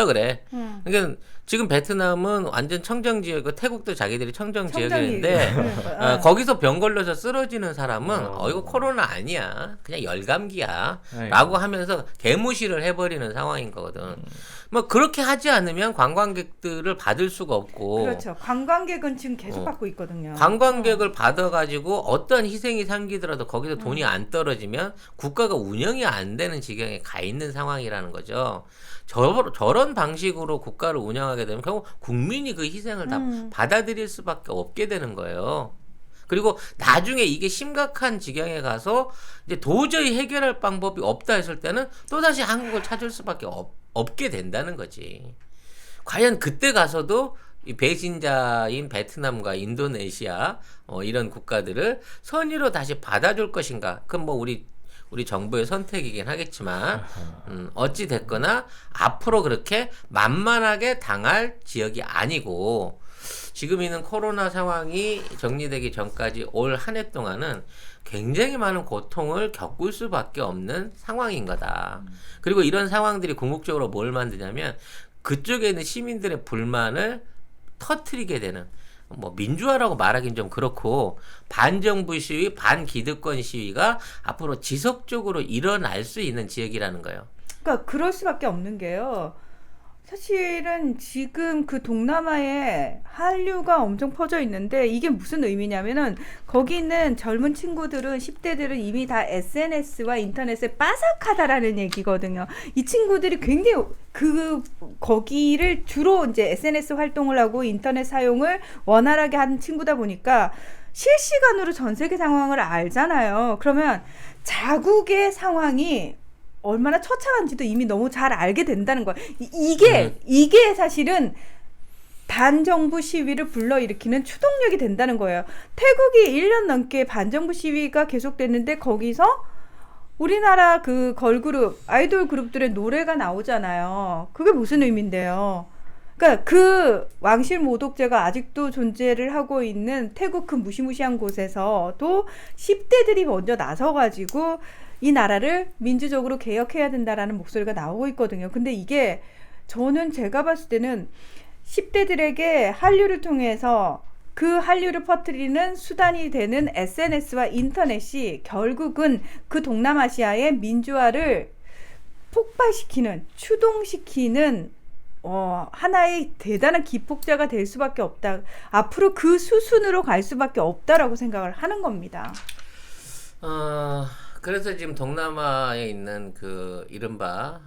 Speaker 3: 그래. 그러니까 지금 베트남은 완전 청정 지역이고 태국도 자기들이 청정 지역인데 거기서 병 걸려서 쓰러지는 사람은 이거 코로나 아니야. 그냥 열감기야. 라고 하면서 개무시를 해버리는 상황인 거거든. 뭐 그렇게 하지 않으면 관광객들을 받을 수가 없고.
Speaker 2: 그렇죠. 관광객은 지금 계속 받고 있거든요.
Speaker 3: 관광객을 받아가지고 어떤 희생이 생기더라도 거기서 돈이 안 떨어지면 국가가 운영이 안 되는 지경에 가 있는 상황이라는 거죠. 저런 방식으로 국가를 운영하게 되면 결국 국민이 그 희생을 다 받아들일 수밖에 없게 되는 거예요. 그리고 나중에 이게 심각한 지경에 가서 이제 도저히 해결할 방법이 없다 했을 때는 또다시 한국을 찾을 수밖에 없게 된다는 거지. 과연 그때 가서도 이 배신자인 베트남과 인도네시아 이런 국가들을 선의로 다시 받아줄 것인가? 그건 뭐 우리 정부의 선택이긴 하겠지만 어찌 됐거나 앞으로 그렇게 만만하게 당할 지역이 아니고 지금 있는 코로나 상황이 정리되기 전까지 올 한 해 동안은 굉장히 많은 고통을 겪을 수밖에 없는 상황인 거다. 그리고 이런 상황들이 궁극적으로 뭘 만드냐면 그쪽에 있는 시민들의 불만을 터트리게 되는 뭐 민주화라고 말하긴 좀 그렇고 반정부 시위, 반기득권 시위가 앞으로 지속적으로 일어날 수 있는 지역이라는 거예요.
Speaker 2: 그러니까 그럴 수밖에 없는 게요. 사실은 지금 그 동남아에 한류가 엄청 퍼져 있는데 이게 무슨 의미냐면은 거기 있는 젊은 친구들은 10대들은 이미 다 SNS와 인터넷에 빠삭하다라는 얘기거든요. 이 친구들이 굉장히 거기를 주로 이제 SNS 활동을 하고 인터넷 사용을 원활하게 하는 친구다 보니까 실시간으로 전 세계 상황을 알잖아요. 그러면 자국의 상황이 얼마나 처참한지도 이미 너무 잘 알게 된다는 거야. 이게 사실은 반정부 시위를 불러일으키는 추동력이 된다는 거예요. 태국이 1년 넘게 반정부 시위가 계속됐는데 거기서 우리나라 그 걸그룹, 아이돌 그룹들의 노래가 나오잖아요. 그게 무슨 의미인데요? 그러니까 그 왕실 모독죄가 아직도 존재를 하고 있는 태국 그 무시무시한 곳에서도 10대들이 먼저 나서가지고 이 나라를 민주적으로 개혁해야 된다라는 목소리가 나오고 있거든요. 근데 이게 저는 제가 봤을 때는 10대들에게 한류를 통해서 그 한류를 퍼뜨리는 수단이 되는 SNS와 인터넷이 결국은 그 동남아시아의 민주화를 폭발시키는, 추동시키는 하나의 대단한 기폭제가 될 수밖에 없다. 앞으로 그 수순으로 갈 수밖에 없다라고 생각을 하는 겁니다.
Speaker 3: 그래서 지금 동남아에 있는 그 이른바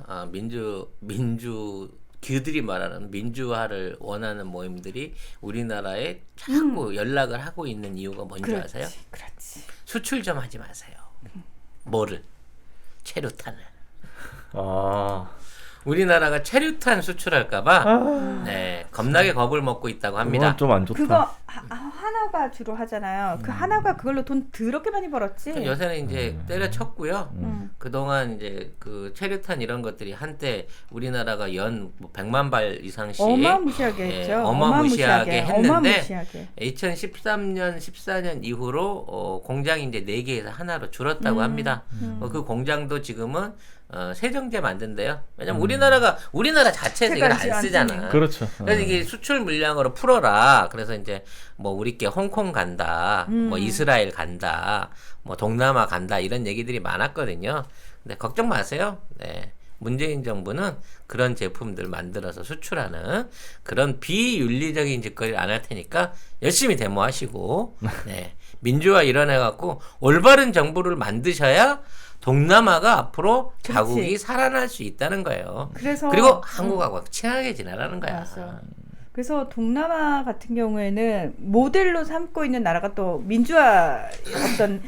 Speaker 3: 그들이 말하는 민주화를 원하는 모임들이 우리나라에 자꾸 연락을 하고 있는 이유가 뭔지 아세요?
Speaker 2: 그렇지.
Speaker 3: 수출 좀 하지 마세요. 뭐를? 체류탄을. 우리나라가 체류탄 수출할까봐 네, 겁나게 겁을 먹고 있다고 합니다.
Speaker 1: 좀 안 좋다.
Speaker 2: 그거 하나 하나가 주로 하잖아요. 그 하나가 그걸로 돈 더럽게 많이 벌었지.
Speaker 3: 그러니까 요새는 이제 때려쳤고요.
Speaker 2: 음.
Speaker 3: 그동안 이제 그 체류탄 이런 것들이 한때 우리나라가 연뭐 100만 발 이상씩
Speaker 2: 어마무시하게
Speaker 3: 예,
Speaker 2: 했죠.
Speaker 3: 어마무시하게 했는데
Speaker 2: 어마무시하게.
Speaker 3: 2013년 14년 이후로 공장이 이제 4개에서 하나로 줄었다고 합니다. 그 공장도 지금은 세정제 만든대요. 왜냐면 우리나라 자체에서 이걸 안 쓰잖아.
Speaker 1: 그렇죠.
Speaker 3: 그래서 이게 수출 물량으로 풀어라. 그래서 이제 뭐 우리께 홍콩 간다, 뭐 이스라엘 간다, 뭐 동남아 간다 이런 얘기들이 많았거든요. 근데 걱정 마세요. 네. 문재인 정부는 그런 제품들 만들어서 수출하는 그런 비윤리적인 짓거리를 안 할 테니까 열심히 데모하시고 네. 민주화 일어나갖고 올바른 정부를 만드셔야 동남아가 앞으로 자국이 살아날 수 있다는 거예요. 그리고 한국하고 친하게 지내라는 거야.
Speaker 2: 맞아. 그래서 동남아 같은 경우에는 모델로 삼고 있는 나라가 또 민주화 어떤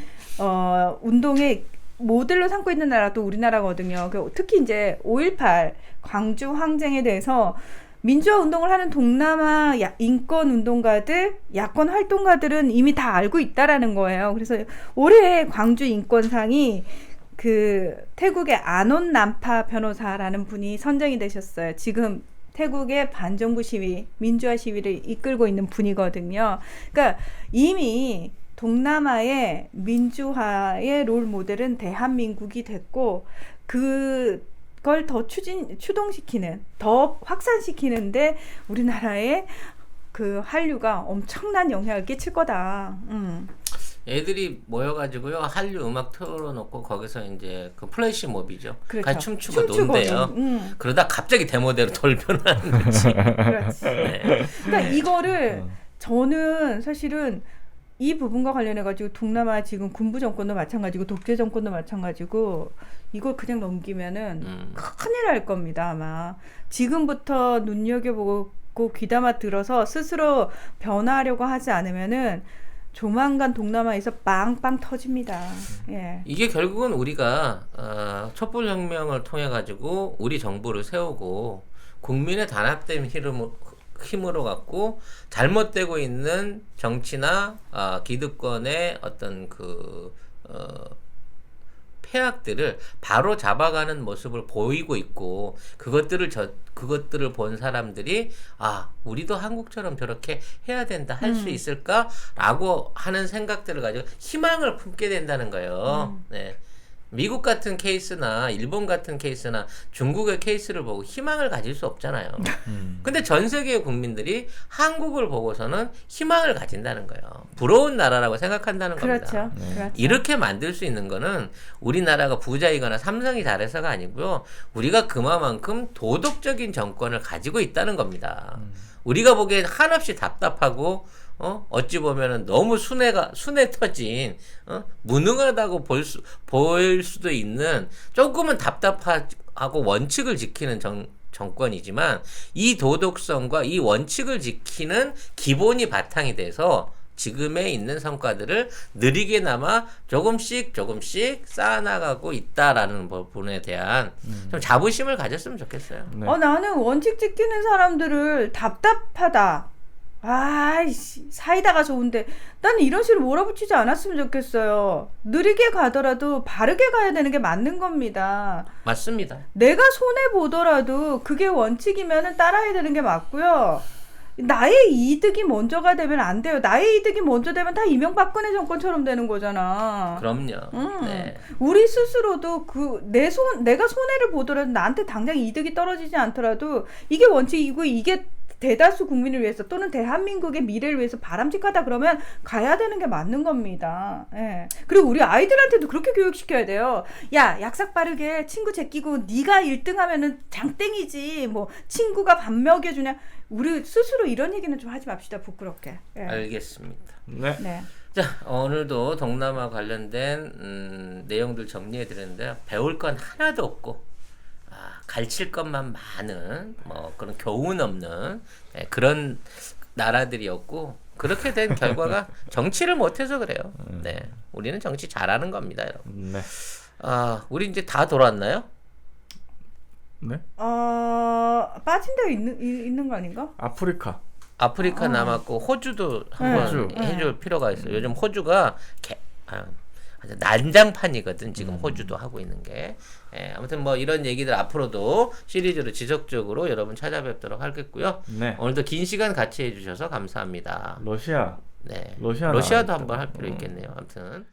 Speaker 2: 운동의 모델로 삼고 있는 나라가 또 우리나라거든요. 특히 이제 5.18 광주 항쟁에 대해서 민주화 운동을 하는 동남아 인권 운동가들, 야권 활동가들은 이미 다 알고 있다라는 거예요. 그래서 올해 광주 인권상이 그 태국의 아논 남파 변호사라는 분이 선정이 되셨어요. 지금 태국의 반정부 시위, 민주화 시위를 이끌고 있는 분이거든요. 그러니까 이미 동남아의 민주화의 롤 모델은 대한민국이 됐고 그걸 더 추동시키는, 더 확산시키는데 우리나라의 그 한류가 엄청난 영향을 끼칠 거다.
Speaker 3: 애들이 모여가지고요 한류 음악 틀어놓고 거기서 이제 그 플래시몹이죠.
Speaker 2: 그렇죠.
Speaker 3: 같이 춤추고 논대요. 그러다 갑자기 데모대로 돌변하는 거지.
Speaker 2: 그렇지.
Speaker 3: 네.
Speaker 2: 그러니까 이거를 저는 사실은 이 부분과 관련해가지고 동남아 지금 군부 정권도 마찬가지고 독재 정권도 마찬가지고 이걸 그냥 넘기면은 큰일 날 겁니다. 아마 지금부터 눈여겨보고 귀담아 들어서 스스로 변화하려고 하지 않으면은 조만간 동남아에서 빵빵 터집니다. 예.
Speaker 3: 이게 결국은 우리가 촛불혁명을 통해 가지고 우리 정부를 세우고 국민의 단합된 힘으로 갖고 잘못되고 있는 정치나 기득권의 어떤 폐악들을 바로 잡아가는 모습을 보이고 있고 그것들을 본 사람들이 우리도 한국처럼 저렇게 해야 된다 할 수 있을까라고 하는 생각들을 가지고 희망을 품게 된다는 거예요. 네. 미국 같은 케이스나 일본 같은 케이스나 중국의 케이스를 보고 희망을 가질 수 없잖아요. 근데 전 세계의 국민들이 한국을 보고서는 희망을 가진다는 거예요. 부러운 나라라고 생각한다는 겁니다.
Speaker 2: 그렇죠. 그렇죠.
Speaker 3: 이렇게 만들 수 있는 거는 우리나라가 부자이거나 삼성이 잘해서가 아니고요. 우리가 그만큼 도덕적인 정권을 가지고 있다는 겁니다. 우리가 보기엔 한없이 답답하고 어찌 보면은 너무 순해 터진 무능하다고 보일 수도 있는 조금은 답답하고 원칙을 지키는 정권이지만 이 도덕성과 이 원칙을 지키는 기본이 바탕이 돼서 지금에 있는 성과들을 느리게나마 조금씩 쌓아나가고 있다라는 부분에 대한 좀 자부심을 가졌으면 좋겠어요.
Speaker 1: 네.
Speaker 2: 나는 원칙 지키는 사람들을 답답하다. 아이씨, 사이다가 좋은데 나는 이런 식으로 몰아붙이지 않았으면 좋겠어요. 느리게 가더라도 바르게 가야 되는 게 맞는 겁니다.
Speaker 3: 맞습니다.
Speaker 2: 내가 손해 보더라도 그게 원칙이면은 따라야 되는 게 맞고요. 나의 이득이 먼저가 되면 안 돼요. 나의 이득이 먼저 되면 다 이명박근혜 정권처럼 되는 거잖아.
Speaker 3: 그럼요. 네.
Speaker 2: 우리 스스로도 내가 손해를 보더라도 나한테 당장 이득이 떨어지지 않더라도 이게 원칙이고 이게 대다수 국민을 위해서 또는 대한민국의 미래를 위해서 바람직하다 그러면 가야 되는 게 맞는 겁니다. 예. 그리고 우리 아이들한테도 그렇게 교육시켜야 돼요. 야, 약삭 빠르게 친구 제끼고 네가 1등하면은 장땡이지. 뭐 친구가 밥 먹여주냐. 우리 스스로 이런 얘기는 좀 하지 맙시다. 부끄럽게. 예.
Speaker 3: 알겠습니다.
Speaker 1: 네.
Speaker 2: 네.
Speaker 3: 자, 오늘도 동남아 관련된 내용들 정리해 드렸는데요. 배울 건 하나도 없고 가르칠 것만 많은 뭐 그런 교훈 없는 그런 나라들이었고 그렇게 된 결과가 정치를 못해서 그래요. 네, 우리는 정치 잘하는 겁니다, 여러분.
Speaker 1: 네.
Speaker 3: 우리 이제 다 돌아왔나요?
Speaker 1: 네.
Speaker 2: 빠진 데가 있는 거 아닌가?
Speaker 1: 아프리카.
Speaker 3: 아프리카 남았고 호주도 한번
Speaker 1: 호주.
Speaker 3: 해줄 필요가 있어요. 요즘 호주가 아주 난장판이거든. 지금 호주도 하고 있는 게. 예, 아무튼 뭐 이런 얘기들 앞으로도 시리즈로 지속적으로 여러분 찾아뵙도록 하겠고요.
Speaker 1: 네.
Speaker 3: 오늘도 긴 시간 같이 해주셔서 감사합니다.
Speaker 1: 러시아.
Speaker 3: 네.
Speaker 1: 러시아
Speaker 3: 러시아도
Speaker 1: 나왔다.
Speaker 3: 한번 할 필요 있겠네요. 아무튼.